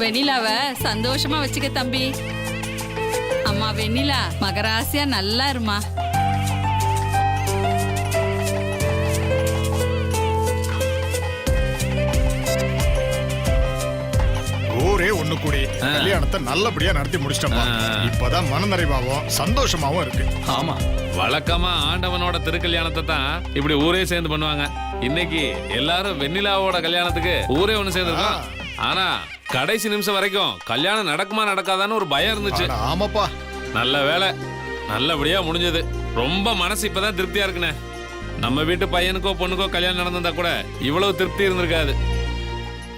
வெண்ணிலாவை சந்தோஷமா வச்சுக்க தம்பி. அம்மா வெண்ணிலா மகராசியா நல்லா இருமா. ஊரே ஒண்ணு கூடி கல்யாணத்தை நல்லபடியா நடத்தி முடிச்சிட்டோம். இப்பதான் மனநிறைவாவும் சந்தோஷமாவும் இருக்கு. ஆமா, வழக்கமா ஆண்டவனோட திருக்கல்யாணத்தை தான் இப்படி ஊரே சேர்ந்து பண்ணுவாங்க. இன்னைக்கு எல்லாரும் வெண்ணிலாவோட கல்யாணத்துக்கு ஊரே ஒண்ணு சேர்ந்துருக்கோம். ஆனா கடைசி நிமிஷம் வரைக்கும் கல்யாணம் நடக்குமா நடக்காதான்னு ஒரு பயம் இருந்துச்சு. ஆமாப்பா, நல்ல வேலை, நல்லபடியா முடிஞ்சது. ரொம்ப மனசு இப்பதான் திருப்தியா இருக்குண்ணே. நம்ம வீட்டு பையனுக்கோ பொண்ணுக்கோ கல்யாணம் நடந்திருந்தா கூட இவ்வளவு திருப்தி இருந்திருக்காது.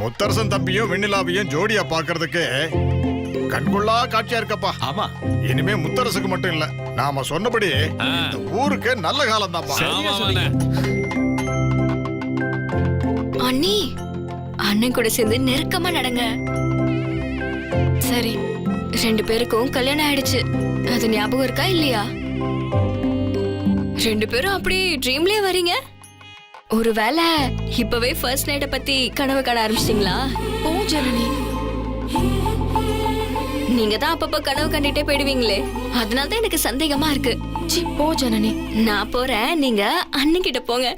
முத்தரசன் தம்பியும் வெண்ணிலாவையும் ஜோடியா பாக்குறதுக்கு கண்கொள்ளா காட்சியா இருக்கப்பா. ஆமா, இனிமே முத்தரசுக்கு மட்டும் இல்ல, நாம சொன்னபடி இந்த ஊருக்கு நல்ல காலம் தான்ப்பா. அண்ணி, அண்ணன் கூட சேர்ந்து நெருக்கமா நடங்க. சரி, 2 பேருக்கும் கல்யாணம் ஆயிடுச்சு, அது ஞாபகம் இருக்கா இல்லையா? 2 பேரும் அப்படி ட்ரீம்லயே வரீங்க. ஒருவேளை இப்பவே ஃபர்ஸ்ட் நைட்ட பத்தி கனவு காண ஆரம்பிச்சிட்டீங்களா? ஓ ஜனனி, நீங்க தான் அப்பப்ப கனவு கண்டிட்டே போயிடுவீங்களே, அதனால தான் எனக்கு சந்தேகமா இருக்கு. சி போ ஜனனி, நான் போறேன், நீங்க அண்ணன் கிட்ட போங்க.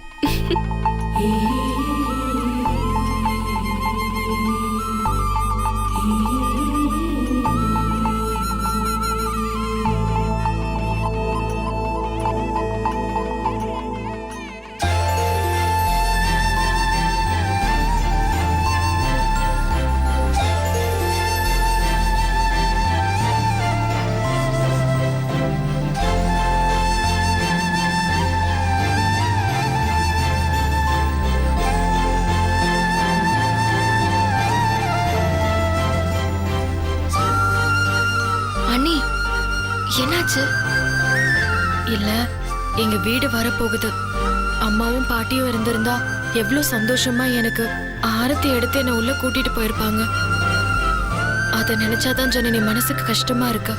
என்னாச்சு? இல்ல, எங்க வீடு வரப்போகுது. அம்மாவும் பாட்டியும் இருந்திருந்தா எவ்வளவு சந்தோஷமா எனக்கு ஆரத்தி எடுத்து என்ன உள்ள கூட்டிட்டு போயிருப்பாங்க. அத நினைச்சாதான் ஜனனி மனசுக்கு கஷ்டமா இருக்கு.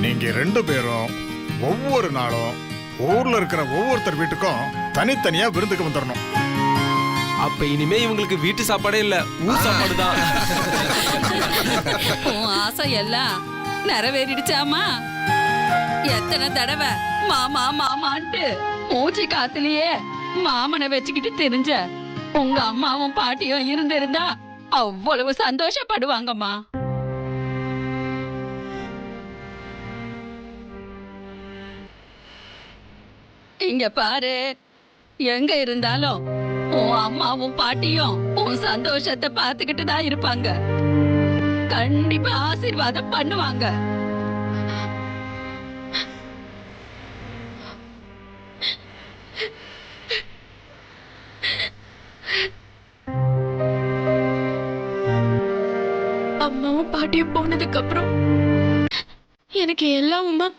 நீங்க 2 பேரும் ஒவ்வொரு நாளும் ஊர்ல இருக்கிற ஒவ்வொருத்தர் வீட்டுக்கும் தனித்தனியா விருந்துக்கு வந்துடணும். அப்ப இனிமே இவங்களுக்கு வீட்டு சாப்பாடே இல்ல, ஊர் சாப்பாடு தான். உன் ஆசை எல்லாம் நிறைவேறிடுச்சாமா? எத்தனை தடவை மாமா மாமான்ட்டு மூச்சு காத்துலயே மாமனை வச்சுக்கிட்டு தெரிஞ்ச உங்க அம்மாவும் பாட்டியும் இருந்திருந்தா அவ்வளவு சந்தோஷப்படுவாங்கம்மா. இங்க பாரு, எங்க இருந்தாலும் உன் அம்மாவும் பாட்டியும் உன் சந்தோஷத்தை பார்த்துக்கிட்டு தான் இருப்பாங்க. கண்டிப்பா ஆசீர்வாதம் பண்ணுவாங்க. அம்மாவும் பாட்டியும் போனதுக்கு அப்புறம் எனக்கு எல்லாமுமா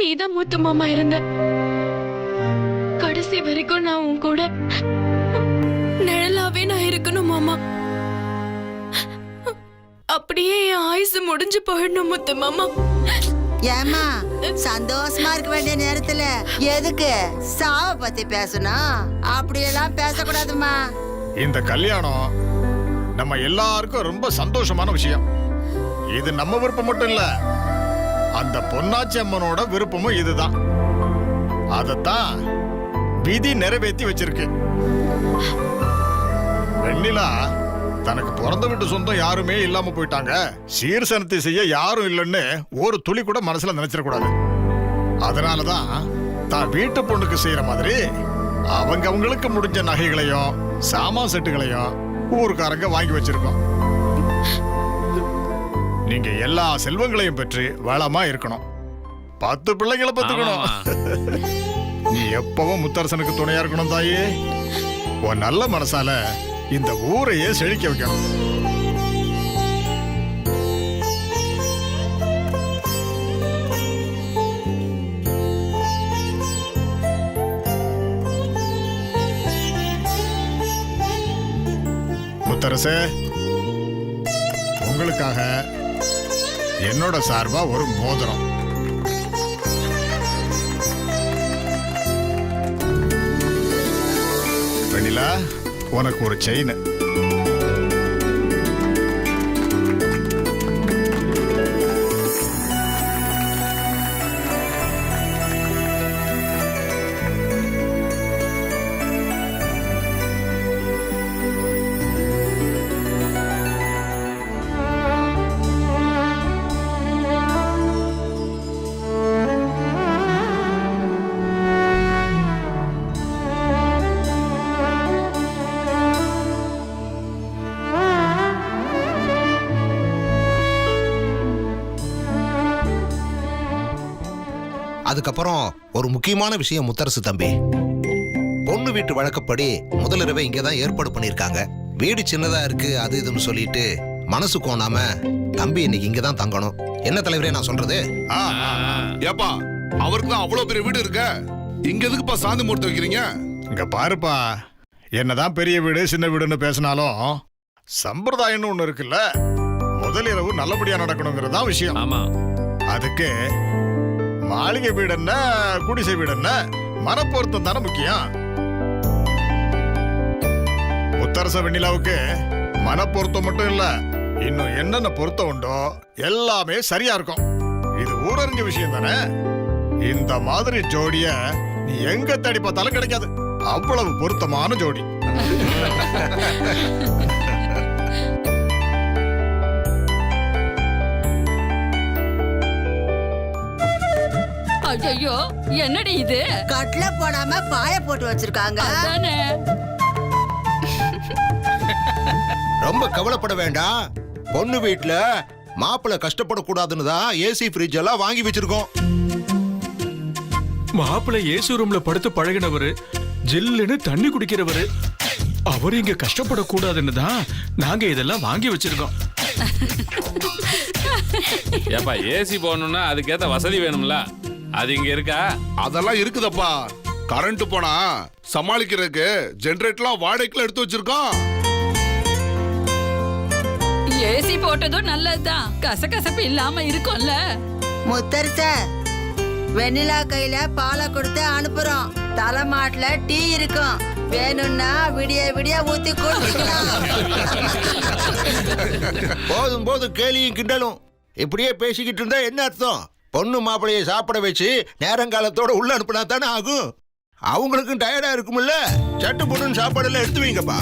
நீதான் மூத்த மாமா இருந்த. கடைசி வரைக்கும் நான் உன் கூட நிழலாவே நான் இருக்கணும் மாமா. அப்படியே என் ஆயுசு முடிஞ்சு போயிடணும் முத்து மாமா. ஏமா சந்தோஷமா இருக்க வேண்டிய நேரத்துல எதுக்கு சாவ பத்தி பேசணும்? அப்படியெல்லாம் பேசக்கூடாதுமா. இந்த கல்யாணம் நம்ம எல்லாருக்கும் ரொம்ப சந்தோஷமான விஷயம். இது நம்ம விருப்பம் மட்டும் இல்ல, அந்த பொன்னாச்சி அம்மனோட விருப்பமும் இதுதான். அதத்தான் விதி நிறைவேற்றி வச்சிருக்கு. வெண்ணிலா தனக்கு பிறந்த வீட்டு சொந்தம் யாருமே இல்லாம போயிட்டாங்க, சீர்சனத்தை செய்ய யாரும் இல்லைன்னு ஒரு துளி கூட மனசுல நினைச்சிடக்கூடாது. அதனாலதான் தான் வீட்டு பொண்ணுக்கு செய்யற மாதிரி அவங்களுக்கு முடிஞ்ச நகைகளையும் சாமான் செட்டுகளையும் ஊருக்காரங்க வாங்கி வச்சிருக்கோம். நீங்க எல்லா செல்வங்களையும் பெற்று வளமா இருக்கணும், 10 பிள்ளைகளை பெற்றுக்கணும். நீ எப்பவும் முத்தரசனுக்கு துணையா இருக்கணும் தாயே. உன் நல்ல மனசால இந்த ஊரையே செழிக்க வைக்கணும். முத்தரசே, உங்களுக்காக என்னோட சார்பா ஒரு மோதிரம். வெண்ணிலா, உனக்கு ஒரு செயின். அதுக்கப்புறம் ஒரு முக்கியமான விஷயம் முத்தரசு தம்பி, பொண்ணு வீட்டு வழக்கப்படி முதலிரவை இங்கதான் ஏற்பாடு பண்ணிருக்காங்க. வீடு சின்னதா இருக்கு அது இதுன்னு சொல்லிட்டு மனசு கோணாம தம்பி இன்னைக்கு இங்கதான் தங்கணும். என்ன தலைவரே நான் சொல்றது? ஏப்பா, அவருக்கு தான் அவ்வளவு பெரிய வீடு இருக்க, இங்க எதுக்குப்பா சாந்தி மூர்த்தி வைக்கிறீங்க? இங்க பாருப்பா, என்னதான் பெரிய வீடு சின்ன வீடுன்னு பேசினாலும் சம்பிரதாயம்னு ஒண்ணு இருக்குல்ல. முதல் இரவு நல்லபடியா நடக்கணுங்கிறது தான் விஷயம். ஆமா, அதுக்கு மாளிகை வீடு என்ன குடிசை வீடு என்ன, மனப்பொருத்தம் தானே முக்கியம். முத்தரச வெண்ணிலாவுக்கு மனப்பொருத்தம் மட்டும் இல்ல, இன்னும் என்னென்ன பொருத்தம் உண்டோ எல்லாமே சரியா இருக்கும். இது ஊரறிஞ்ச விஷயம் தானே. இந்த மாதிரி ஜோடிய நீ எங்க தேடி பார்த்தாலும் கிடைக்காது. அவ்வளவு பொருத்தமான ஜோடி. ஐயோ, என்னடி இது? கட்ல போடாம பாய போட்டு வச்சிருக்காங்க. அதானே. ரொம்ப கவலைப்பட வேண்டாம். பொண்ணு வீட்டுல மாப்பிள்ளை கஷ்டப்படக்கூடாதுன்னு தான் ஏசி ஃப்ரிட்ஜ் எல்லாம் வாங்கி வச்சிருக்கோம். மாப்பிள்ளை ஏசி ரூம்ல படுத்து பழகினவரு, ஜில்லுன்னு தண்ணி குடிக்கிறவரு, அவர் இங்க கஷ்டப்படக்கூடாதுன்னு தான் நாங்க இதெல்லாம் வாங்கி வச்சிருக்கோம். ஏப்பா, ஏசி போடணும்னா அதுக்கேத்த வசதி வேணும்ல, அது இங்க இருக்கா? அதெல்லாம் இருக்குதப்பா. கரண்ட் போனா சமாளிக்கிறதுக்கு ஜெனரேட்டர்லாம் வாடகைக்குள்ள எடுத்து வச்சிருக்கோம். ஏசி போட்டதும் நல்லதுதான், கசகசப்பு இல்லாம இருக்கும்ல. முத்தரச, வெண்ணிலா கையில பாலை கொடுத்து அனுப்புறோம். தலைமாட்டுல டீ இருக்கும், வேணும்னா விடிய விடிய ஊத்தி குடிக்கலாம். போதும் போதும் கேலியும் கிண்டலும். இப்படியே பேசிக்கிட்டு இருந்தா என்ன அர்த்தம்? பொண்ணு மாப்பிளைய சாப்பிட வச்சு நேரங்காலத்தோட உள்ள அனுப்புனா தானே ஆகும். அவங்களுக்கும் டயர்டா இருக்கும்ல. சட்டு பொண்ணு சாப்பாடு எல்லாம் எடுத்து வைங்கப்பா.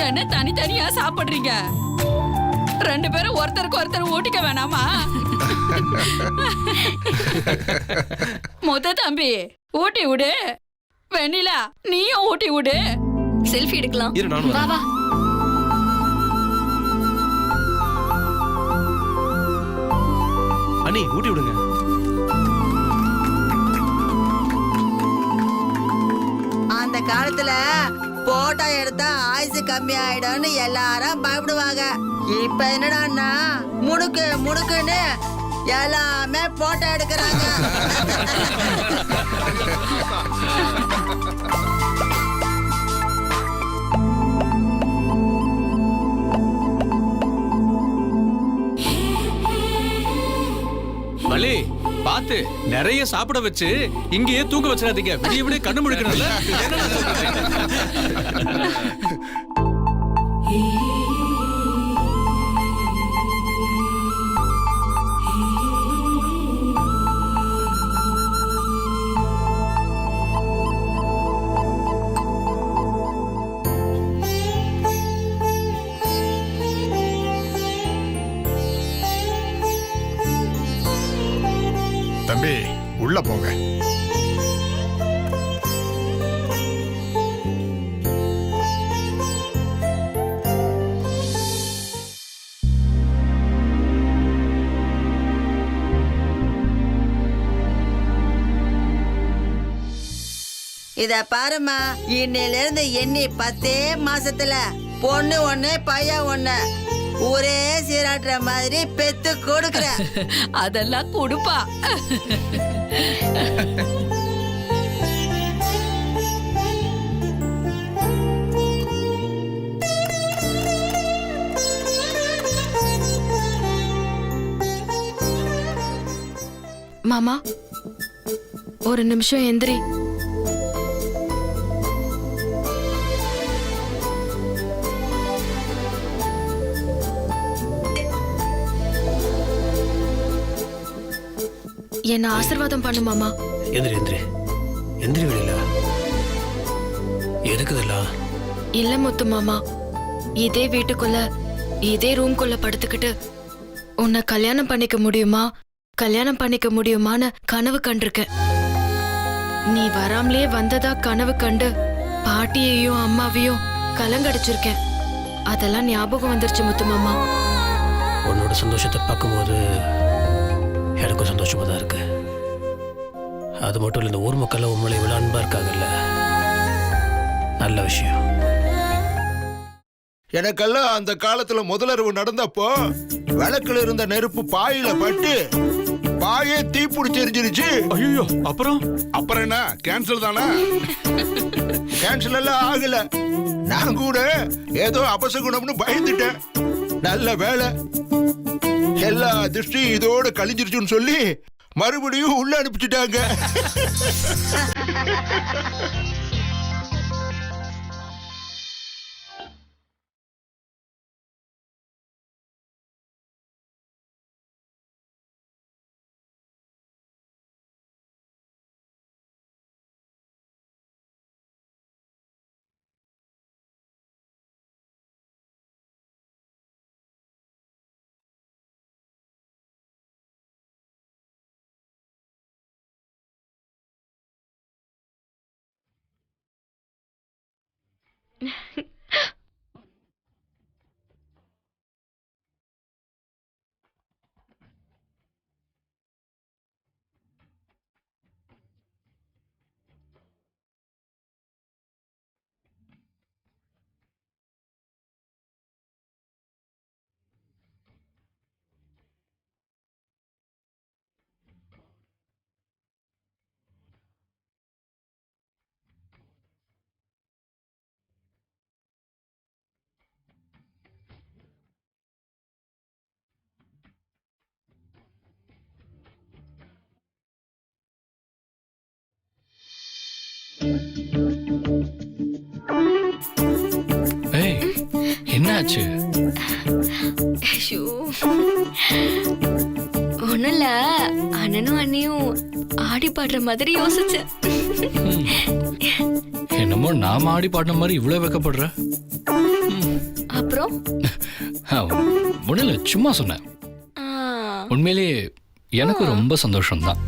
என்ன தனித்தனியா சாப்பிடுறீங்க? ரெண்டு பேரும் ஒருத்தருக்கு ஒருத்தர் ஊட்டிக்க வேணாமா? முத தம்பி ஊட்டி விடு, வெண்ணிலா நீயும் ஊட்டி விடு. செல்ஃபி எடுக்கலாம். இரு, நானும் வா வா. அண்ணி ஊட்டி விடுங்க. அந்த காலத்துல போட்டோ எடுத்தா ஆயுசு கம்மி ஆயிடும்னு எல்லாரும் பயப்படுவாங்க. இப்ப என்னடான்னா முடுக்கு முடுக்குன்னு எல்லாமே போட்டோ எடுக்கிறாங்க. மல்லி, பார்த்து நிறைய சாப்பிட வச்சு இங்கேயே தூங்க வச்சிடாதீங்க. விடிய விடிய கண்ணு முழிக்கணும்ல. தம்பி உள்ள போங்க. இத பாருமா, இன்னையில இருந்து எண்ணி 10 மாசத்துல பொண்ணு ஒண்ணு பையன் ஒண்ணு ஊரே சீராட்டுற மாதிரி பெத்து கொடுக்குற. அதெல்லாம் கொடுப்பா. மாமா ஒரு நிமிஷம் எந்திரி. என்ன ஆசீர்வாதம் பண்ணு மாமா. எந்திரி எந்திரி எந்திரி வெளியில எதுக்குதெல்லாம்? இல்ல முத்து மாமா, இதே வீட்டுக்குள்ள இதே ரூம்குள்ள படுத்துக்கிட்டு உன்னை கல்யாணம் பண்ணிக்க முடியுமா கல்யாணம் பண்ணிக்க முடியுமான்னு கனவு கண்டிருக்கேன். நீ வராமலே வந்ததா கனவு கண்டு பாட்டியையும் அம்மாவையும் கலங்கடிச்சிருக்கேன். அதெல்லாம் ஞாபகம் வந்துருச்சு முத்து மாமா. உன்னோட சந்தோஷத்தை பார்க்கும்போது எனக்கும் சந்தோஷமா தான் இருக்கு. அது மட்டும் இல்லை, இந்த ஊர் மக்கள் உண்மையில இவ்வளவு அன்பா இருக்காங்கல்ல, நல்ல விஷயம். எனக்கெல்லாம் அந்த காலத்துல முதலரவு நடந்தப்போ விளக்குல இருந்த நெருப்பு பாயில பட்டு பாயே தீ பிடிச்சிருந்துருச்சு. ஐயோ, அப்புறம் அப்புறம் என்ன, கேன்சல் தானே? கேன்சல் எல்லாம் ஆகல. நான் கூட ஏதோ அபசகுணம்னு பயந்துட்டேன். நல்ல வேலை, எல்லா திருஷ்டியும் இதோட கழிஞ்சிருச்சுன்னு சொல்லி மறுபடியும் உள்ள அனுப்பிச்சுட்டாங்க. ஏய், என்னாச்சு? ஒண்ணுல அண்ணனும் அண்ணியும் ஆடி பாடுற மாதிரி யோசிச்சேன். என்னமோ நாம ஆடி பாடின மாதிரி இவ்வளவு வெக்கப்படுற. அப்புறம் முடியல, சும்மா சொன்னேன். உண்மையிலேயே எனக்கு ரொம்ப சந்தோஷம்தான்.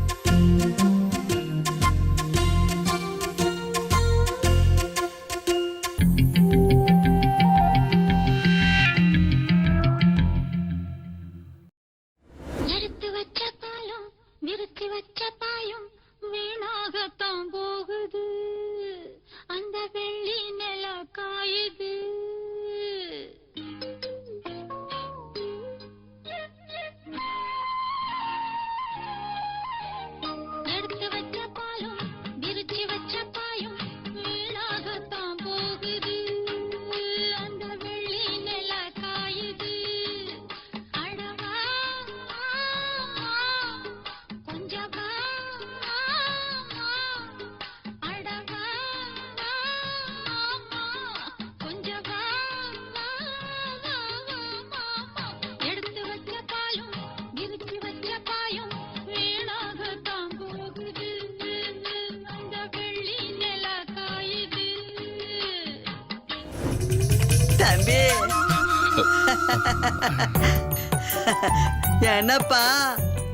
என்னப்பா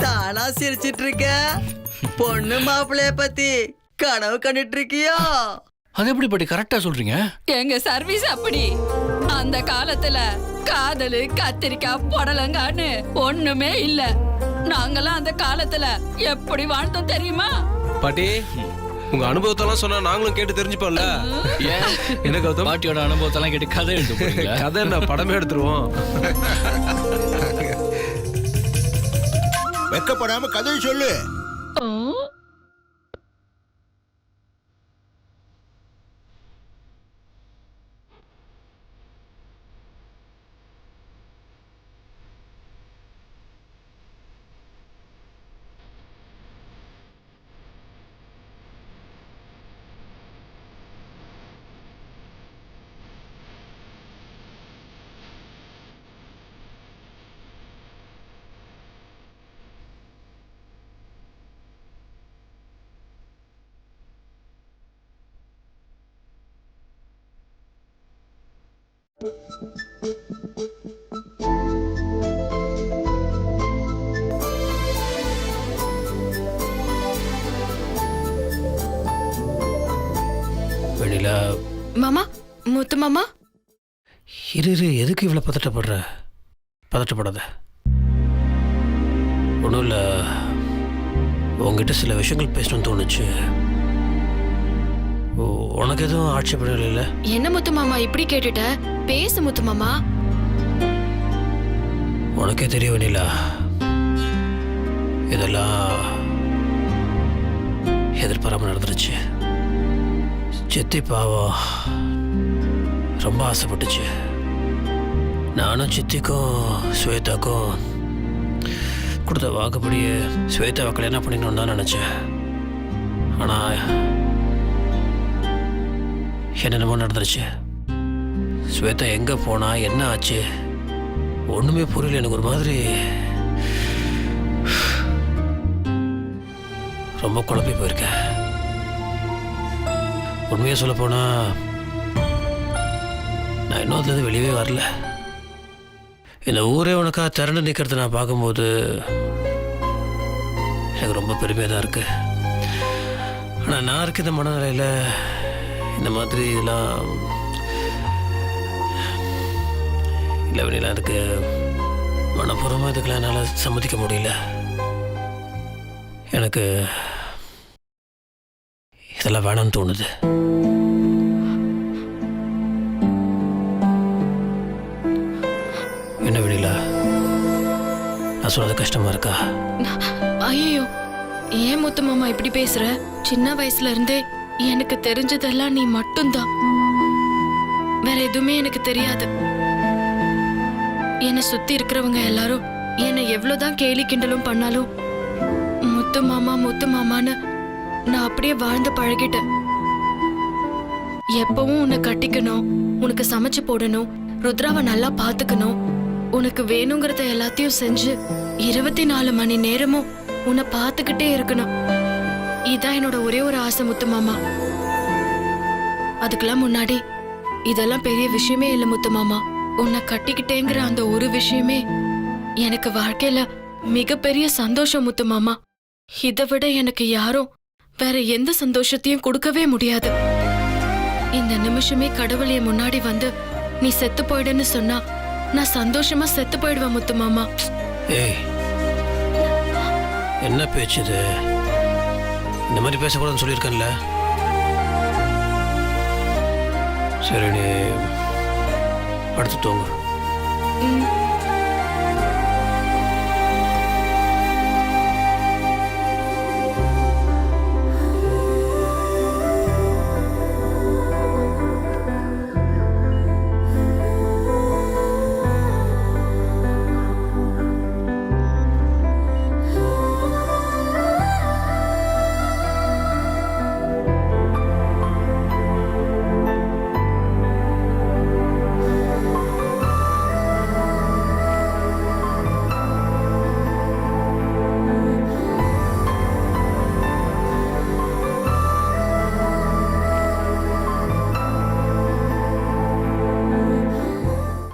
தானா சிரிச்சிட்டு இருக்க? பொண்ணு மாப்பிள்ளைய பத்தி கனவு கண்டுட்டு இருக்கியோ? அது எப்படி பாட்டி கரெக்டா சொல்றீங்க? எங்க சர்வீஸ் அப்படி. அந்த காலத்துல காதலு கத்திரிக்காய் புடலங்கான்னு ஒண்ணுமே இல்ல. நாங்கெல்லாம் அந்த காலத்துல எப்படி வாழ்ந்தோம் தெரியுமா? பாட்டி உங்க அனுபவத்தெல்லாம் சொன்னா நாங்களும் கேட்டு தெரிஞ்சுப்போம்ல. ஏன் என்ன கௌதம்? பாட்டியோட அனுபவத்தெல்லாம் கேட்டு கதை எழுத போறீங்களா? கதை என்ன, படமே எடுத்துருவோம். வெக்கப்படாம கதையை சொல்லு. வெண்ணிலா, மாமா, முத்து மாமா. இரு எதுக்கு இவ்வளோ பதட்டப்படுற? பதட்டப்படாத. ஒன்றும் இல்லை, உங்ககிட்ட சில விஷயங்கள் பேசணும்னு தோணுச்சு. உனக்கு எதுவும் ஆட்சேபணம் இல்லைல்ல? என்ன முத்து மாமா இப்படி கேட்டுட்ட? பேசு முத்து மாமா. உனக்கே தெரியும் வெண்ணிலா, இதெல்லாம் எதிர்பாராம நடந்துருச்சு. சித்தி பாவம் ரொம்ப ஆசைப்பட்டுச்சு. நானும் சித்திக்கும் ஸ்வேதாக்கும் கொடுத்த வாக்குப்படியே ஸ்வேதாவை கல்யாணம் பண்ணிக்கணும்னு தான் நினச்சேன். ஆனால் என்னென்னமோ நடந்துருச்சு. ஸ்வேதா எங்கே போனா, என்ன ஆச்சு, ஒன்றுமே புரியல. எனக்கு ஒரு மாதிரி ரொம்ப குழப்பி போயிருக்கேன். உண்மையை சொல்ல போனா நான் இன்னும் அதுலேருந்து வெளியே வரல. இந்த ஊரே உனக்கா திரண்டு நிற்கிறத நான் பார்க்கும்போது எனக்கு ரொம்ப பெருமையாக தான் இருக்கு. ஆனால் நான் இருக்க இந்த மனநிலையில் இந்த மாதிரி இதெல்லாம் இல்லை வெளியெல்லாம் இருக்கு. மனப்பூர்வமாக இதுக்கெல்லாம் என்னால் சம்மதிக்க முடியல. எனக்கு இதெல்லாம் வேணாம்னு தோணுது. என்ன வெளியில நான் சொன்னது கஷ்டமா இருக்கா? ஐயோ, ஏன் முத்து மாமா இப்படி பேசுற? சின்ன வயசுல இருந்தே எனக்கு தெரிஞ்சதெல்லாம் நீ மட்டும்தான். வேற எதுவுமே எனக்கு தெரியாது. என்னை சுத்தி இருக்கிறவங்க எல்லாரும் என்னை எவ்வளவுதான் கேலி கிண்டலும் பண்ணாலும் முத்து மாமா முத்து மாமான்னு நான் அப்படியே வாழ்ந்து பழகிட்டேன். எப்பவும் உன்னை கட்டிக்கணும், உனக்கு சமைச்சு போடணும், ருத்ராவை நல்லா பாத்துக்கணும், உனக்கு வேணுங்கிறத எல்லாத்தையும் செஞ்சு 24 மணி நேரமும் உன்னை பார்த்துக்கிட்டே இருக்கணும். இதான் என்னோட ஒரே ஒரு ஆசை முத்து மாமா. அதுக்கெல்லாம் முன்னாடி இதெல்லாம் பெரிய விஷயமே இல்லை முத்து மாமா. உன்னை கட்டிக்கிட்டேங்கிற அந்த ஒரு விஷயமே எனக்கு வாழ்க்கையில மிகப்பெரிய சந்தோஷம் முத்து மாமா. இதை விட எனக்கு யாரும் வேற எந்த சந்தோஷத்தையும் கொடுக்கவே முடியாது. இந்த நிமிஷமே கடவுள் என் முன்னாடி வந்து நீ செத்து போயிடுன்னு சொன்னா நான் சந்தோஷமா செத்து போயிடுவேன் முத்து மாமா. ஏய், என்ன பேச்சு இது? இந்த மாதிரி பேசக்கூடாதுன்னு சொல்லியிருக்கேன்ல. சரி, நீ அடுத்து தூங்கு.